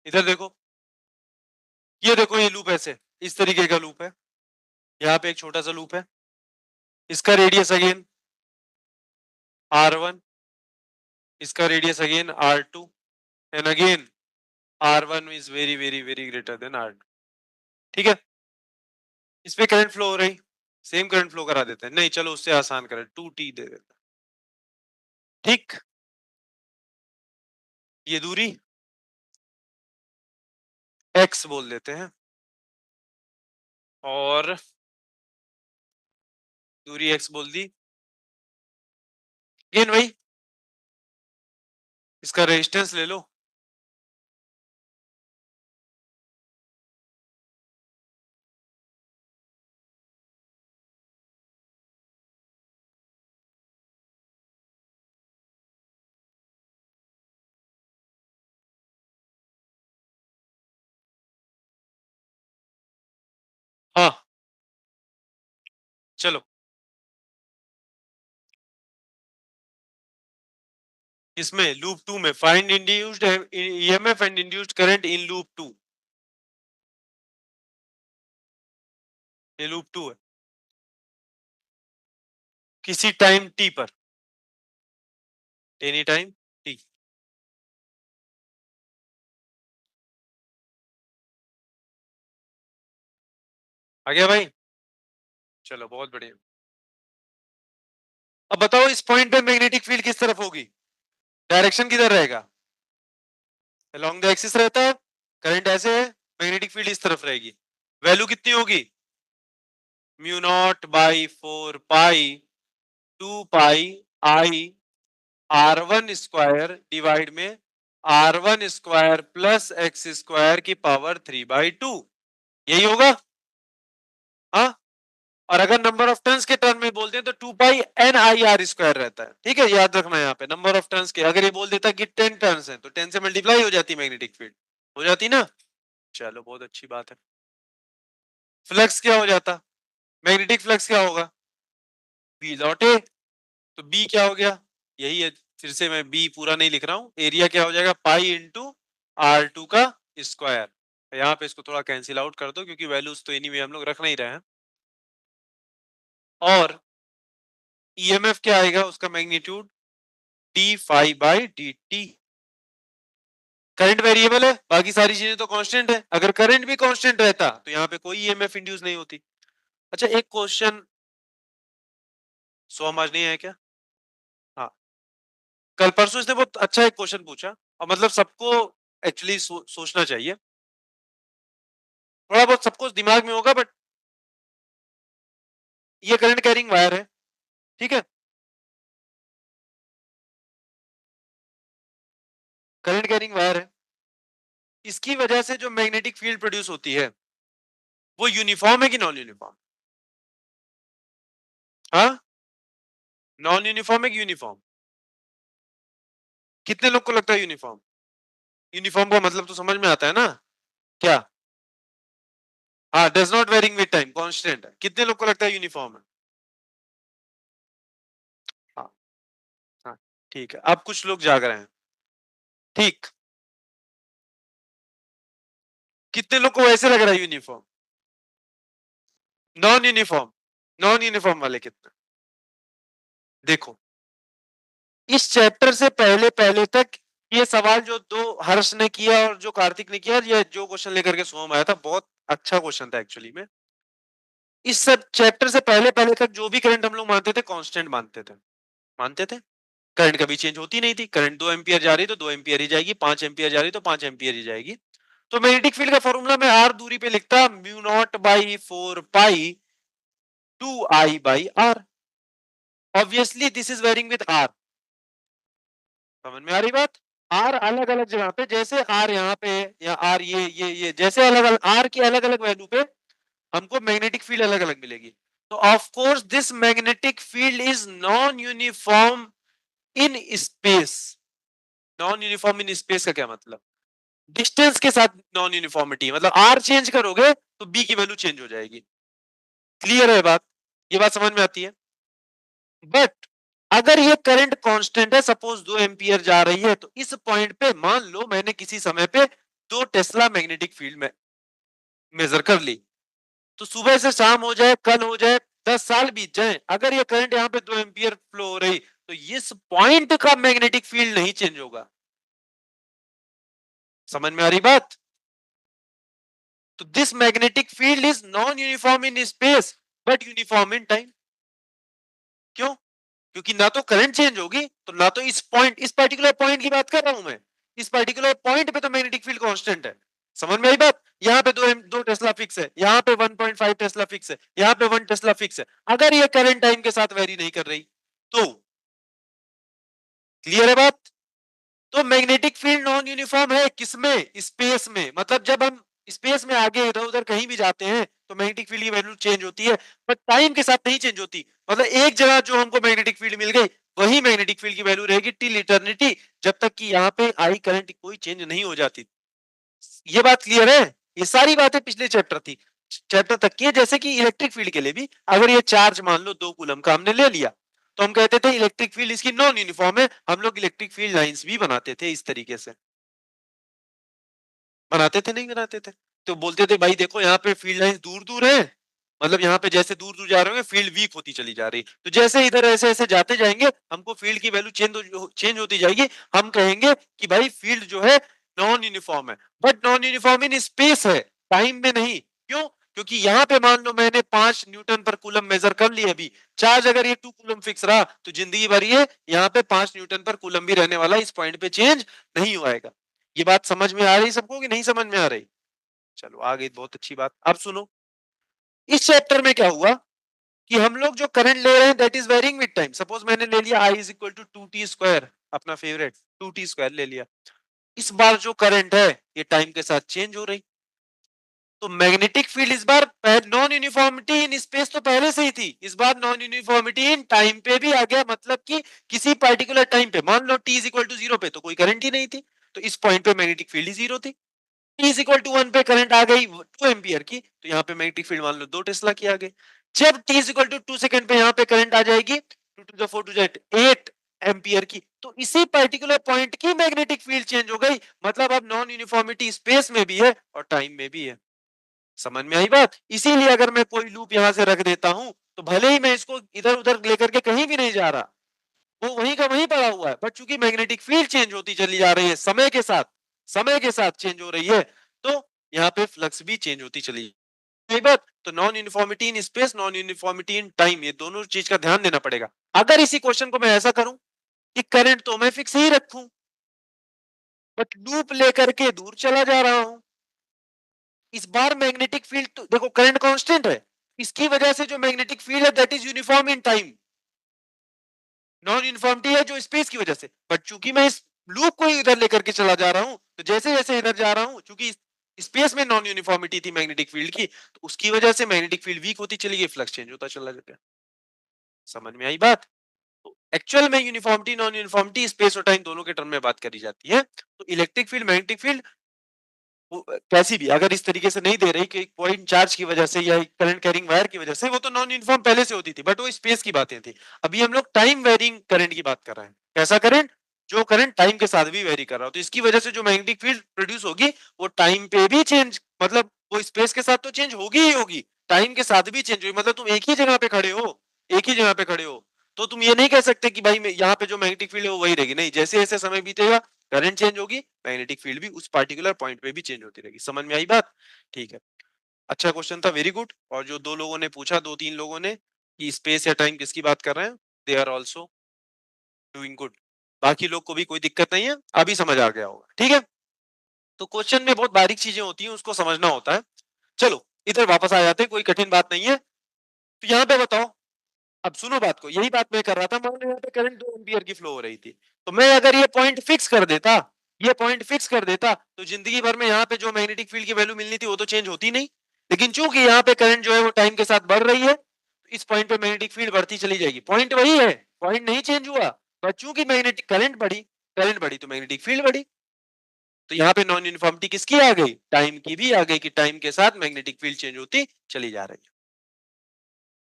इधर देखो, ये देखो, ये लूप ऐसे इस तरीके का लूप है, यहाँ पे एक छोटा सा लूप है, इसका रेडियस अगेन R1, इसका radius again R2, and again R1 is very very very greater than R2। ठीक है, इस पे करंट फ्लो हो रही, सेम करंट फ्लो करा देते हैं, नहीं चलो उससे आसान करें, 2T दे देते हैं। ठीक, ये दूरी X बोल देते हैं, और दूरी X बोल दी, अगेन वही, इसका रेजिस्टेंस ले लो, हाँ चलो, इसमें लूप 2 में find induced EMF and induced current in loop 2, ये लूप 2 है, किसी टाइम t पर, एनी टाइम t। आ गया भाई, चलो बहुत बढ़िया। अब बताओ इस पॉइंट पे मैग्नेटिक फील्ड किस तरफ होगी, डायरेक्शन किधर रहेगा, अलोंग द एक्सिस रहता है, करंट ऐसे है, मैग्नेटिक फील्ड इस तरफ रहेगी, वैल्यू कितनी होगी, mu not by 4 pi 2 pi I R1 square divide में R1 square plus x square की पावर 3/2, यही होगा। हाँ, और अगर नंबर ऑफ टर्न्स के टर्म में बोलते हैं तो 2 पाई एन आई आर स्क्वायर रहता है। ठीक है, याद रखना यहाँ पे नंबर ऑफ टर्न्स के, अगर ये बोल देता कि 10 टर्न्स हैं तो 10 से मल्टीप्लाई हो जाती मैग्नेटिक फील्ड, हो जाती ना। चलो बहुत अच्छी बात है। फ्लक्स क्या हो जाता, मैग्नेटिक फ्लक्स क्या होगा, बी डॉट ए, तो बी क्या हो गया, यही है, फिर से मैं बी पूरा नहीं लिख रहा हूं, एरिया क्या हो जाएगा पाई इंटू R2 का स्क्वायर, यहाँ पे इसको थोड़ा कैंसिल आउट कर दो क्योंकि वैल्यूज तो एनीवे हम लोग रख नहीं रहे हैं। और ईएमएफ क्या आएगा, उसका magnitude d phi by D t. Current variable है, बाकी सारी चीजें तो कांस्टेंट है, अगर करंट भी कांस्टेंट रहता तो यहाँ पे कोई ईएमएफ इंड्यूस नहीं होती। अच्छा एक क्वेश्चन, सो आज नहीं है क्या, हाँ, कल परसों इसने बहुत अच्छा एक क्वेश्चन पूछा, और मतलब सबको एक्चुअली सोचना चाहिए, थोड़ा बहुत सबको दिमाग में होगा, बट ये करंट कैरिंग वायर है, ठीक है, करंट कैरिंग वायर है, इसकी वजह से जो मैग्नेटिक फील्ड प्रोड्यूस होती है वो यूनिफॉर्म है कि नॉन यूनिफॉर्म, हाँ, नॉन यूनिफॉर्म है कि यूनिफॉर्म, कितने लोग को लगता है यूनिफॉर्म, यूनिफॉर्म का मतलब तो समझ में आता है ना, क्या, हाँ, does not varying with time, constant है, कितने लोग को लगता है यूनिफॉर्म है, हाँ, हाँ, ठीक है, अब कुछ लोग जाग रहे हैं, ठीक, कितने लोग को ऐसे लग रहा है uniform, non uniform, non uniform वाले कितने, देखो इस चैप्टर से पहले पहले तक ये सवाल जो दो हर्ष ने किया और जो कार्तिक ने किया, ये जो क्वेश्चन लेकर के सोम आया था, बहुत अच्छा क्वेश्चन था एक्चुअली में। इस सब चैप्टर से पहले पहले तक जो भी करंट हम लोग मानते थे कांस्टेंट मानते थे, मानते थे, करंट कभी चेंज होती नहीं थी, करंट 2 एम्पियर जा रही तो 2 एम्पियर ही जाएगी, 5 एम्पियर जा रही तो 5 एम्पियर ही जाएगी। तो मैग्नेटिक फील्ड का फॉर्मूला मैं आर दूरी पे लिखता mu not by 4 pi 2 i by r, obviously this is varying with r, समझ में आ रही बात, आर अलग अलग जगह पे, जैसे आर यहाँ पे या आर ये जैसे अलग अलग आर की अलग अलग वैल्यू पे हमको मैग्नेटिक फील्ड अलग अलग मिलेगी, तो of course this magnetic field is non uniform in space, non uniform in space का क्या मतलब, डिस्टेंस के साथ नॉन यूनिफॉर्मिटी, मतलब आर चेंज करोगे तो बी की वैल्यू चेंज हो जाएगी, क्लियर है बात, ये बात समझ में आती है। बट अगर ये करंट कांस्टेंट है, सपोज 2 एम्पियर जा रही है, तो इस पॉइंट पे मान लो मैंने किसी समय पे 2 टेस्ला मैग्नेटिक फील्ड में मेजर कर ली, तो सुबह से शाम हो जाए, कल हो जाए, 10 साल बीत जाए, अगर ये करंट यहाँ पे 2 एम्पियर फ्लो हो रही, तो इस पॉइंट का मैग्नेटिक फील्ड नहीं चेंज होगा। समझ में आ रही बात? तो this magnetic field is non uniform in space but uniform in time. क्यों? क्योंकि ना तो करंट चेंज होगी, तो ना तो इस पर्टिकुलर पॉइंट की बात कर रहा हूं मैं, इस पर्टिकुलर पॉइंट पे तो मैग्नेटिक फील्ड कांस्टेंट है। समझ में आई बात? यहाँ पे दो टेस्ला फिक्स है, यहाँ पे 1.5 टेस्ला फिक्स है, यहाँ पे 1 टेस्ला फिक्स है। अगर ये करंट टाइम के साथ वेरी नहीं कर रही तो क्लियर है बात? तो मैग्नेटिक फील्ड नॉन यूनिफॉर्म है किसमें? स्पेस में। मतलब जब हम स्पेस में आगे इधर उधर कहीं भी जाते हैं तो मैग्नेटिक फील्ड की वैल्यू चेंज होती है, बट टाइम के साथ नहीं चेंज होती। मतलब एक जगह जो हमको मैग्नेटिक फील्ड मिल गई, वही मैग्नेटिक फील्ड की वैल्यू रहेगी टिल इटर्निटी, जब तक कि यहाँ पे आई करंट कोई चेंज नहीं हो जाती। ये बात क्लियर है? ये सारी बातें पिछले चैप्टर थी, चैप्टर तक की है। जैसे कि इलेक्ट्रिक फील्ड के लिए भी अगर ये चार्ज मान लो 2 कूलम का हमने ले लिया, तो हम कहते थे इलेक्ट्रिक फील्ड इसकी नॉन यूनिफॉर्म है। हम लोग इलेक्ट्रिक फील्ड लाइंस भी बनाते थे इस तरीके से, बनाते थे नहीं बनाते थे? तो बोलते थे भाई देखो यहाँ पे फील्ड लाइंस दूर दूर है, मतलब यहाँ पे जैसे दूर दूर जा रहे होंगे फील्ड वीक होती चली जा रही, तो जैसे इधर ऐसे ऐसे जाते जाएंगे हमको फील्ड की वैल्यू चेंज होती जाएगी। हम कहेंगे कि भाई फील्ड जो है नॉन यूनिफॉर्म है, but non uniform in space है, टाइम में नहीं। क्यों? क्योंकि यहाँ पे मान लो मैंने 5 न्यूटन पर कूलम मेजर कर लिए, अभी चार्ज अगर ये 2 कूलम फिक्स रहा तो जिंदगी भर ये यहाँ पे 5 न्यूटन पर कूलम भी रहने वाला, इस पॉइंट पे चेंज नहीं होएगा। ये बात समझ में आ रही सबको कि नहीं समझ में आ रही? चलो आ गई, बहुत अच्छी बात। अब सुनो, इस चैप्टर में क्या हुआ कि हम लोग जो करंट ले रहे हैं that is varying with time. Suppose मैंने ले लिया I is equal to 2t square, अपना फेवरेट 2t स्क्वायर ले लिया। इस बार जो करंट है ये टाइम के साथ चेंज हो रही, तो मैग्नेटिक फील्ड इस बार नॉन यूनिफॉर्मिटी इन स्पेस तो पहले से ही थी, इस बार नॉन यूनिफॉर्मिटी इन टाइम पे भी आ गया। मतलब कि किसी पर्टिकुलर टाइम पे मान लो t इज इक्वल टू 0 पे तो कोई करंट ही नहीं थी, तो इस पॉइंट पे मैग्नेटिक फील्ड ही 0 थी। t इज इक्वल टू 1 पे करंट आ गई 2 एम्पियर की, तो यहाँ पे मैग्नेटिक फील्ड मान लो 2 टेस्ला की आ गई। जब t is equal to 2 second पे यहाँ पे करंट आ जाएगी 2 to the 4 to the 8 ampere की, तो इसी पर्टिकुलर पॉइंट की मैग्नेटिक फील्ड चेंज हो गई। मतलब अब नॉन यूनिफॉर्मिटी स्पेस में भी है और टाइम में भी है। समझ में आई बात? इसीलिए अगर मैं कोई लूप यहाँ से रख देता हूं तो भले ही मैं इसको इधर उधर लेकर के कहीं भी नहीं जा रहा, वो वहीं का वहीं पड़ा हुआ है, बट चूंकि मैग्नेटिक फील्ड चेंज होती चली जा रही है समय के साथ, समय के साथ चेंज हो रही है, तो यहाँ पे फ्लक्स भी चेंज होती चली गई। बात तो non uniformity in space, non uniformity in time, ये दोनों चीज का ध्यान देना पड़ेगा। अगर इसी क्वेश्चन को मैं ऐसा करूं कि करंट तो मैं फिक्स ही रखूं, बट लूप लेकर के दूर चला जा रहा हूं, इस बार मैग्नेटिक फील्ड तो देखो करंट कांस्टेंट है, इसकी वजह से जो मैग्नेटिक फील्ड है that is uniform in time. Non uniformity है जो स्पेस की वजह से, बट चूंकि मैं इस लूप को इधर लेकर के चला जा रहा हूं, तो जैसे जैसे इधर जा रहा हूं, चूंकि स्पेस में नॉन यूनिफॉर्मिटी थी मैग्नेटिक फील्ड की, तो उसकी वजह से मैग्नेटिक फील्ड वीक होती चली गई, फ्लक्स चेंज होता चला गया। समझ में आई बात? तो एक्चुअल में यूनिफॉर्मिटी नॉन यूनिफॉर्मिटी स्पेस और टाइम दोनों के टर्म में बात करी जाती है। तो इलेक्ट्रिक फील्ड मैग्नेटिक फील्ड कैसी भी अगर इस तरीके से नहीं दे रही कि पॉइंट चार्ज की वजह से या करंट कैरिंग वायर की वजह से, वो तो नॉन यूनिफॉर्म पहले से होती थी, बट वो स्पेस की बातें थी। अभी हम लोग टाइम वेरिंग करंट की बात कर रहे हैं। कैसा करंट? जो करंट टाइम के साथ भी वेरी कर रहा हो, तो इसकी वजह से जो मैग्नेटिक फील्ड प्रोड्यूस होगी वो टाइम पे भी चेंज, मतलब वो स्पेस के साथ तो चेंज होगी ही होगी, टाइम के साथ भी चेंज होगी। मतलब तुम एक ही जगह पे खड़े हो, एक ही जगह पे खड़े हो, तो तुम ये नहीं कह सकते कि भाई यहाँ पे जो मैग्नेटिक फील्ड है वो वही रहेगी। नहीं, जैसे जैसे समय बीतेगा करंट चेंज होगी, मैग्नेटिक फील्ड भी उस पार्टिकुलर पॉइंट पे भी चेंज होती रहेगी। समझ में आई बात? ठीक है, अच्छा क्वेश्चन था, वेरी गुड। और जो दो लोगों ने पूछा, दो तीन लोगों ने, कि स्पेस या टाइम किसकी बात कर रहे हैं, they are also doing good. बाकी लोग को भी कोई दिक्कत नहीं है, अभी समझ आ गया होगा। ठीक है, तो क्वेश्चन में बहुत बारीक चीजें होती हैं, उसको समझना होता है। चलो इधर वापस आ जाते हैं, कोई कठिन बात नहीं है। तो यहाँ पे बताओ, अब सुनो बात को, यही बात मैं कर रहा था। मान लो यहाँ पे करंट 2 एम्पियर की फ्लो हो रही थी, तो मैं अगर ये पॉइंट फिक्स कर देता, ये पॉइंट फिक्स कर देता, तो जिंदगी भर में यहाँ पे जो मैग्नेटिक फील्ड की वैल्यू मिलनी थी वो तो चेंज होती नहीं। लेकिन चूंकि यहाँ पे करंट जो है वो टाइम के साथ बढ़ रही है, तो इस पॉइंट पे मैग्नेटिक फील्ड बढ़ती चली जाएगी। पॉइंट वही है, पॉइंट नहीं चेंज हुआ, पर चूंकि मैग्नेटिक करंट बढ़ी तो मैग्नेटिक फील्ड बढ़ी। तो यहाँ पे नॉन यूनिफॉर्मिटी किसकी आ गई? टाइम की भी आ गई, कि टाइम के साथ मैग्नेटिक फील्ड चेंज होती चली जा रही है।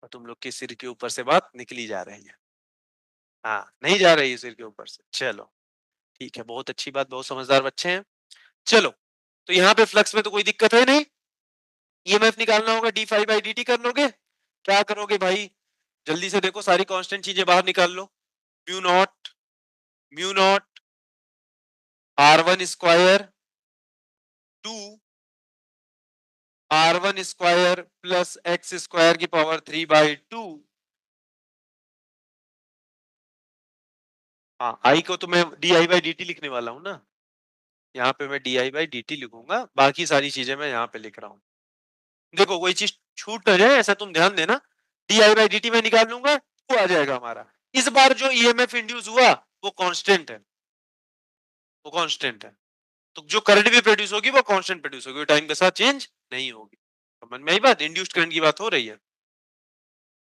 और तुम लोग के सिर के ऊपर से बात निकली जा रही है। हाँ, नहीं जा रही है सिर के ऊपर से। चलो ठीक है, बहुत अच्छी बात, बहुत समझदार बच्चे हैं। चलो तो यहाँ पे फ्लक्स में तो कोई दिक्कत है नहीं। ईएमएफ निकालना होगा, d phi by D t कर लोगे। क्या करोगे भाई, जल्दी से देखो, सारी कांस्टेंट चीजें बाहर निकाल लो। Mu naught R1 square two R1 square plus x square की पावर 3/2। हाँ, आई को तो मैं D I by D T लिखने वाला हूँ ना, यहाँ पे मैं D I by D T लिखूंगा, बाकी सारी चीजें मैं यहाँ पे लिख रहा हूँ। देखो कोई चीज छूट ना जाए, ऐसा तुम ध्यान देना। D I by D T में निकाल लूंगा, वो आ जाएगा हमारा। इस बार जो ईएमएफ इंड्यूस हुआ वो कांस्टेंट है, वो कांस्टेंट है। तो जो करंट भी प्रोड्यूस होगी वो कांस्टेंट प्रोड्यूस होगी, टाइम के साथ चेंज नहीं होगी। समझ में आई बात, इंड्यूस्ड करंट की बात हो रही है।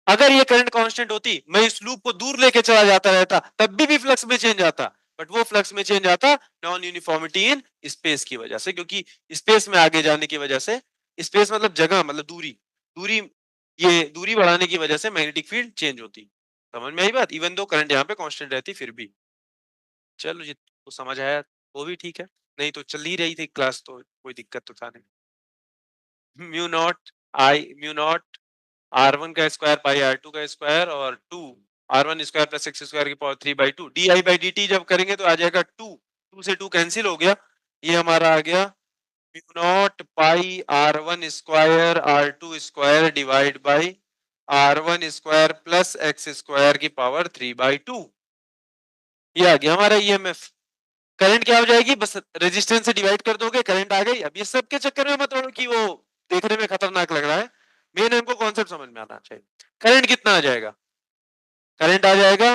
अगर ये करंट कांस्टेंट होती, मैं इस लूप को दूर लेके चला जाता रहता, तब भी फ्लक्स में चेंज आता, बट वो फ्लक्स में चेंज आता नॉन यूनिफॉर्मिटी इन स्पेस की वजह से, क्योंकि स्पेस में आगे जाने की वजह से, स्पेस मतलब जगह, मतलब दूरी, दूरी, ये दूरी बढ़ाने की वजह से मैग्नेटिक फील्ड चेंज होती। समझ में आई बात, इवन दो करंट यहाँ पे कांस्टेंट रहती फिर भी। चलो जी, तो समझ आया वो भी ठीक है, नहीं तो चल ही रही थी क्लास, तो कोई दिक्कत तो था नहीं। म्यू नॉट R1 का स्क्वायर पाई R2 का स्क्वायर और 2 R1 square plus x square की power 3/2 D I by D T जब करेंगे तो आ जाएगा 2 से 2 कैंसिल हो गया, ये हमारा आ गया mu naught pi R1 square R2 square divide by R1 square plus x square की पावर 3/2। ये आ गया हमारा ईएमएफ। करंट क्या हो जाएगी, बस रेजिस्टेंस से डिवाइड कर दोगे, करंट आ गई। अब ये सब के चक्कर में मत पड़ो कि वो देखने में खतरनाक लग रहा है, मेन हमको कॉन्सेप्ट समझ में आना चाहिए। करंट कितना आ जाएगा, करंट आ जाएगा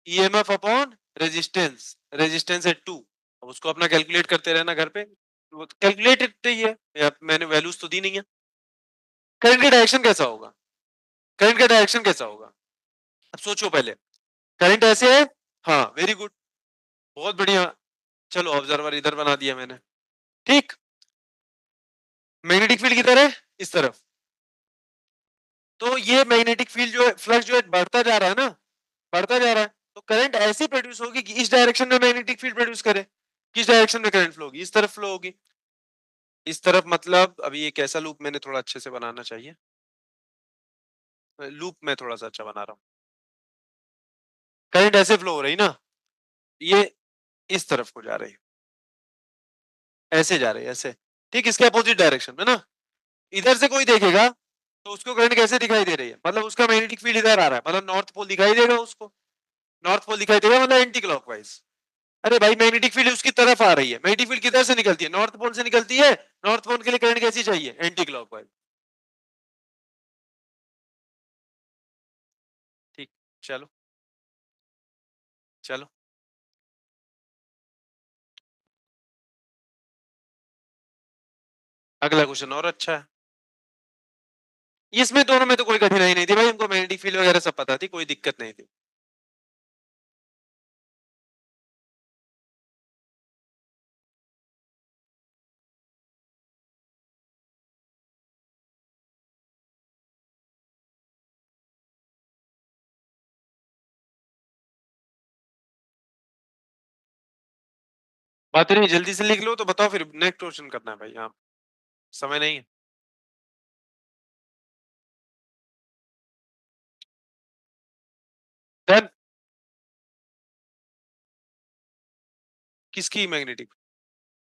ईएमएफ अपॉन रेजिस्टेंस, रेजिस्टेंस है 2। अब उसको अपना कैलकुलेट करते रहना घर पे, वो कैलकुलेटेड ही है, या मैंने वैल्यूज तो दी नहीं है। करंट का डायरेक्शन कैसा होगा, करंट का डायरेक्शन कैसा होगा, अब सोचो पहले। करंट ऐसे है, हाँ वेरी गुड, बहुत बढ़िया। चलो ऑब्जर्वर इधर बना दिया मैंने, ठीक। मैग्नेटिक फील्ड किधर है, इस तरफ। तो ये मैग्नेटिक फील्ड जो है, फ्लक्स जो है बढ़ता जा रहा है ना, बढ़ता जा रहा है, तो करंट ऐसी प्रोड्यूस होगी कि इस डायरेक्शन में मैग्नेटिक फील्ड प्रोड्यूस करे। किस डायरेक्शन में करंट फ्लो होगी, इस तरफ फ्लो होगी। इस तरफ मतलब अभी ये कैसा लूप मैंने थोड़ा अच्छे से बनाना चाहिए, लूप में थोड़ा सा अच्छा बना रहा हूँ। करंट ऐसे फ्लो हो रही ना, ये इस तरफ को जा रही, ऐसे जा रही, ऐसे, ठीक, इसके अपोजिट डायरेक्शन में ना। इधर से कोई देखेगा तो उसको करंट कैसे दिखाई दे रही है, मतलब उसका मैग्नेटिक फील्ड इधर आ रहा है, मतलब नॉर्थ पोल दिखाई देगा उसको, नॉर्थ पोल दिखाई देगा, मतलब एंटी क्लॉकवाइज। अरे भाई मैग्नेटिक फील्ड उसकी तरफ आ रही है, मैग्नेटिक फील्ड किधर से निकलती है, नॉर्थ पोल से निकलती है। नॉर्थ पोल के लिए करंट कैसी चाहिए, एंटी क्लॉकवाइज। ठीक, चलो चलो अगला क्वेश्चन और अच्छा है। इसमें दोनों में तो कोई कठिनाई नहीं थी भाई, हमको मैग्नेटिक फील्ड वगैरह सब पता थी, कोई दिक्कत नहीं थी। बात नहीं, जल्दी से लिख लो तो बताओ, फिर नेक्स्ट क्वेश्चन करना है भाई, हाँ समय नहीं है। डन। किसकी मैग्नेटिक,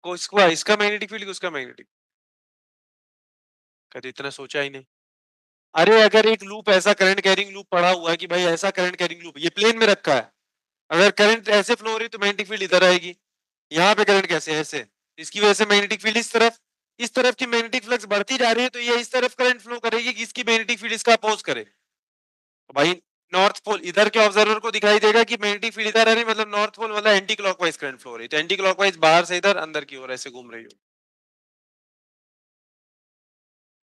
को इसका इसका मैग्नेटिक फील्ड, उसका मैग्नेटिक, कभी इतना सोचा ही नहीं। अरे अगर एक लूप ऐसा करंट कैरिंग लूप पड़ा हुआ है कि भाई ऐसा करंट कैरिंग लूप ये प्लेन में रखा है, अगर करंट ऐसे फ्लो हो रही तो मैग्नेटिक फील्ड इधर आएगी। यहाँ पे करंट कैसे है, ऐसे, इसकी वजह से मैग्नेटिक फील्ड इस तरफ, इस तरफ की मैग्नेटिक फ्लक्स बढ़ती जा रही है, तो ये इस तरफ करंट फ्लो करेगी कि इसकी मैग्नेटिक फील्ड इसका अपोज करे। तो भाई नॉर्थ पोल इधर के ऑब्जर्वर को दिखाई देगा कि मैग्नेटिक फील्ड इधर है, नहीं मतलब नॉर्थ पोल मतलब एंटी क्लॉकवाइज करंट फ्लो हो रही है, तो एंटी क्लॉकवाइज बाहर से इधर, अंदर की ओर ऐसे घूम रही हो।